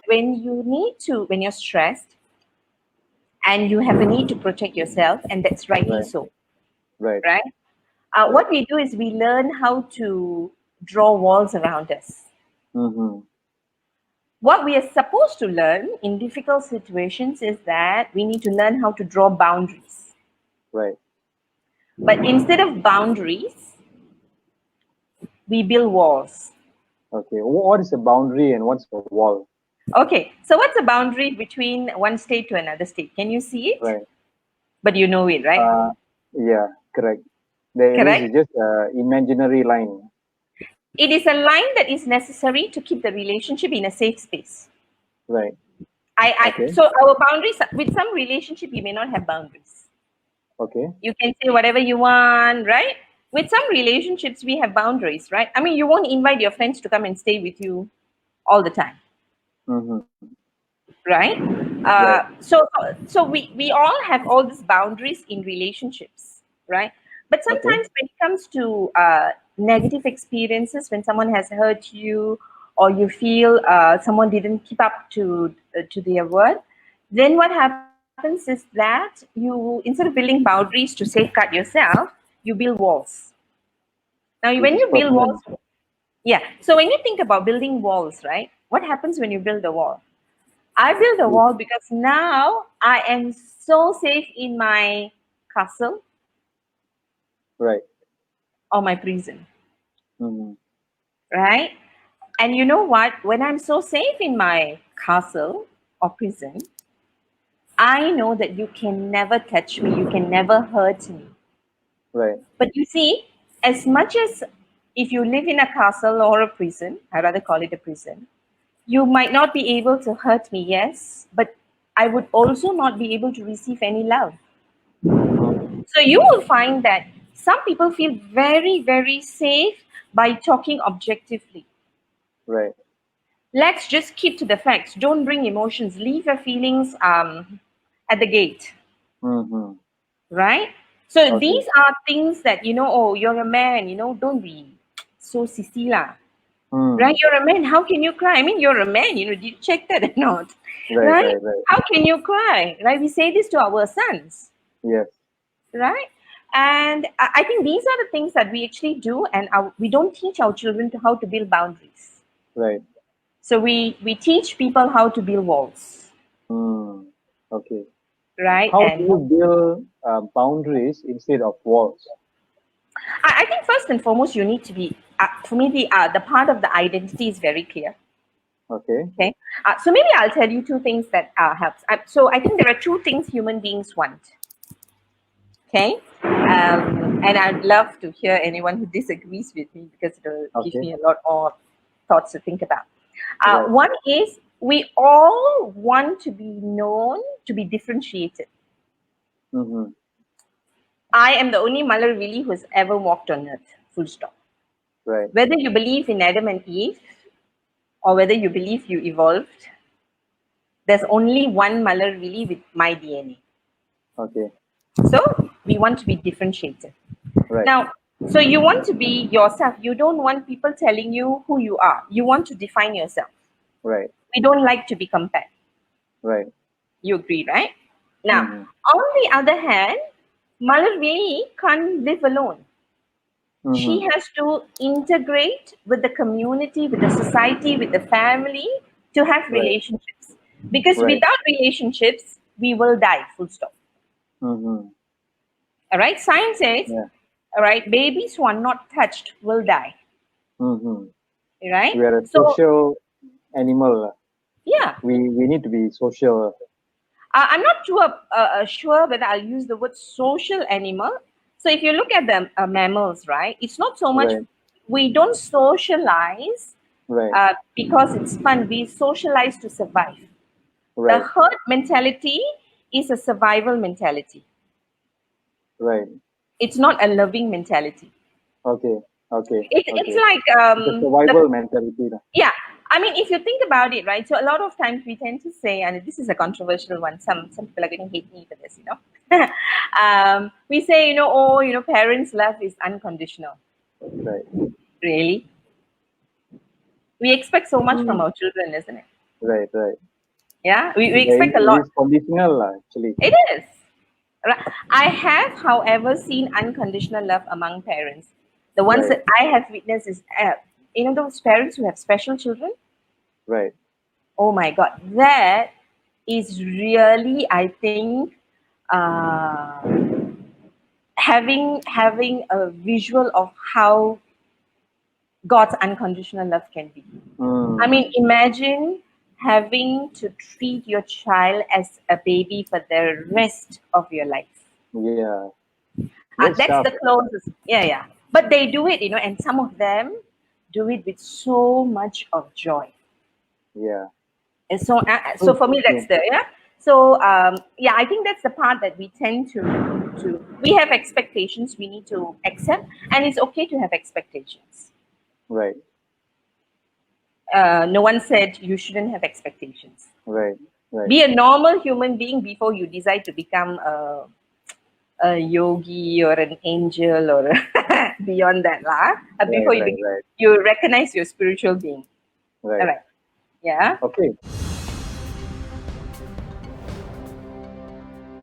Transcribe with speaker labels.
Speaker 1: when you're stressed and you have a need to protect yourself, and that's rightly
Speaker 2: Right.
Speaker 1: so,
Speaker 2: Right.
Speaker 1: right?
Speaker 2: Right.
Speaker 1: What we do is we learn how to draw walls around us.
Speaker 2: Mm-hmm.
Speaker 1: What we are supposed to learn in difficult situations is that we need to learn how to draw boundaries.
Speaker 2: Right.
Speaker 1: But instead of boundaries, we build walls.
Speaker 2: Okay. What is a boundary and what's a wall?
Speaker 1: Okay, so what's the boundary between one state to another state? Can you see it?
Speaker 2: Right.
Speaker 1: But you know it, right?
Speaker 2: Uh, yeah, correct. That means
Speaker 1: Correct?
Speaker 2: it's just a imaginary line.
Speaker 1: It is a line that is necessary to keep the relationship in a safe space.
Speaker 2: Right. Okay.
Speaker 1: So our boundaries, with some relationship, you may not have boundaries.
Speaker 2: Okay.
Speaker 1: You can say whatever you want, right? With some relationships, we have boundaries, right? I mean, you won't invite your friends to come and stay with you all the time,
Speaker 2: Mm-hmm.
Speaker 1: right?
Speaker 2: Right.
Speaker 1: So we all have all these boundaries in relationships, right? But
Speaker 2: Okay.
Speaker 1: sometimes when it comes to negative experiences, when someone has hurt you, or you feel someone didn't keep up to their word, then what happens is that you, instead of building boundaries to safeguard yourself, you build walls. Now, when
Speaker 2: Which is
Speaker 1: you build walls,
Speaker 2: permanent.
Speaker 1: yeah. So when you think about building walls, right? What happens when you build a wall? I built a
Speaker 2: Which,
Speaker 1: wall because now I am so safe in my castle
Speaker 2: right.
Speaker 1: or my prison,
Speaker 2: Mm-hmm.
Speaker 1: right? And you know what? When I'm so safe in my castle or prison, I know that you can never touch me, you can never hurt me.
Speaker 2: Right.
Speaker 1: But you see, as much as if you live in a castle or a prison, I rather call it a prison, you might not be able to hurt me, yes, but I would also not be able to receive any love.
Speaker 2: Mm-hmm.
Speaker 1: So you will find that some people feel very, very safe by talking objectively.
Speaker 2: Right.
Speaker 1: Let's just keep to the facts. Don't bring emotions. Leave your feelings at the gate,
Speaker 2: Mm-hmm.
Speaker 1: right? So
Speaker 2: Okay.
Speaker 1: these are things that, oh, you're a man, don't be so sissy lah. Right?
Speaker 2: Mm.
Speaker 1: You're a man. How can you cry? I mean, you're a man. Did you check that or not?
Speaker 2: Right.
Speaker 1: Right?
Speaker 2: Right. Right.
Speaker 1: How can you cry? Right? We say this to our sons,
Speaker 2: Yes.
Speaker 1: right? And I think these are the things that we actually do, and we don't teach our children to how to build boundaries.
Speaker 2: Right.
Speaker 1: So we teach people how to build walls,
Speaker 2: Mm. Okay.
Speaker 1: right?
Speaker 2: How do
Speaker 1: And
Speaker 2: you build boundaries instead of walls?
Speaker 1: I think first and foremost, you need to be, for me, the part of the identity is very clear.
Speaker 2: Okay.
Speaker 1: Okay, so maybe I'll tell you two things that helps. So I think there are two things human beings want. Okay, and I'd love to hear anyone who disagrees with me because it'll give
Speaker 2: Okay.
Speaker 1: me a lot more thoughts to think about.
Speaker 2: Right.
Speaker 1: One is we all want to be known, to be differentiated.
Speaker 2: Mm-hmm.
Speaker 1: I am the only Malar who has ever walked on earth, full stop.
Speaker 2: Right.
Speaker 1: Whether you believe in Adam and Eve or whether you believe you evolved, there's only one Malar with my DNA.
Speaker 2: Okay.
Speaker 1: So we want to be differentiated.
Speaker 2: Right.
Speaker 1: Now, so you want to be yourself. You don't want people telling you who you are. You want to define yourself.
Speaker 2: Right.
Speaker 1: We don't like to be compared.
Speaker 2: Right.
Speaker 1: You agree, right? Now,
Speaker 2: Mm-hmm.
Speaker 1: on the other hand, Malarvili can't live alone. She
Speaker 2: Mm-hmm.
Speaker 1: has to integrate with the community, with the society, with the family to have
Speaker 2: Right.
Speaker 1: relationships. Because
Speaker 2: Right.
Speaker 1: without relationships, we will die, full stop.
Speaker 2: Mm-hmm.
Speaker 1: All right? Science says,
Speaker 2: Yeah.
Speaker 1: all right, babies who are not touched will die.
Speaker 2: Mm-hmm.
Speaker 1: Right?
Speaker 2: We are a
Speaker 1: So,
Speaker 2: social animal.
Speaker 1: yeah,
Speaker 2: We need to be social.
Speaker 1: I'm not too sure whether I'll use the word social animal. So, if you look at the mammals, right, it's not so much,
Speaker 2: Right.
Speaker 1: we don't socialize
Speaker 2: Right.
Speaker 1: because it's fun. We socialize to survive. The
Speaker 2: Right.
Speaker 1: herd mentality is a survival mentality.
Speaker 2: Right.
Speaker 1: It's not a loving mentality.
Speaker 2: Okay. Okay.
Speaker 1: It's
Speaker 2: Okay.
Speaker 1: like
Speaker 2: It's a
Speaker 1: the
Speaker 2: survival mentality. Lah.
Speaker 1: yeah. I mean, if you think about it, right? So a lot of times we tend to say, and this is a controversial one. Some people are going to hate me for this, we say, oh, parents' love is unconditional.
Speaker 2: Right.
Speaker 1: Really, we expect so much from
Speaker 2: Mm.
Speaker 1: our children, isn't it?
Speaker 2: Right, right.
Speaker 1: Yeah, we
Speaker 2: It
Speaker 1: expect a
Speaker 2: it
Speaker 1: lot.
Speaker 2: is conditional, actually.
Speaker 1: It is. Right. I have, however, seen unconditional love among parents. The ones
Speaker 2: Right,
Speaker 1: that I have witnessed is, those parents who have special children.
Speaker 2: right.
Speaker 1: Oh my God, that is really, I think, uh, having a visual of how God's unconditional love can be. I
Speaker 2: Mm,
Speaker 1: mean, imagine having to treat your child as a baby for the rest of your life.
Speaker 2: yeah, that's
Speaker 1: That's
Speaker 2: tough.
Speaker 1: the closest. Yeah, yeah. But they do it, and some of them do it with so much of joy.
Speaker 2: Yeah,
Speaker 1: And so
Speaker 2: true,
Speaker 1: for me, that's
Speaker 2: true.
Speaker 1: the yeah. So yeah, I think that's the part that we tend to we have expectations we need to accept, and it's okay to have expectations.
Speaker 2: Right,
Speaker 1: No one said you shouldn't have expectations.
Speaker 2: right, right.
Speaker 1: Be a normal human being before you decide to become a yogi or an angel or beyond that lah.
Speaker 2: Right,
Speaker 1: Before
Speaker 2: right, right,
Speaker 1: you recognize your spiritual being. All
Speaker 2: right.
Speaker 1: right. Yeah.
Speaker 2: Okay.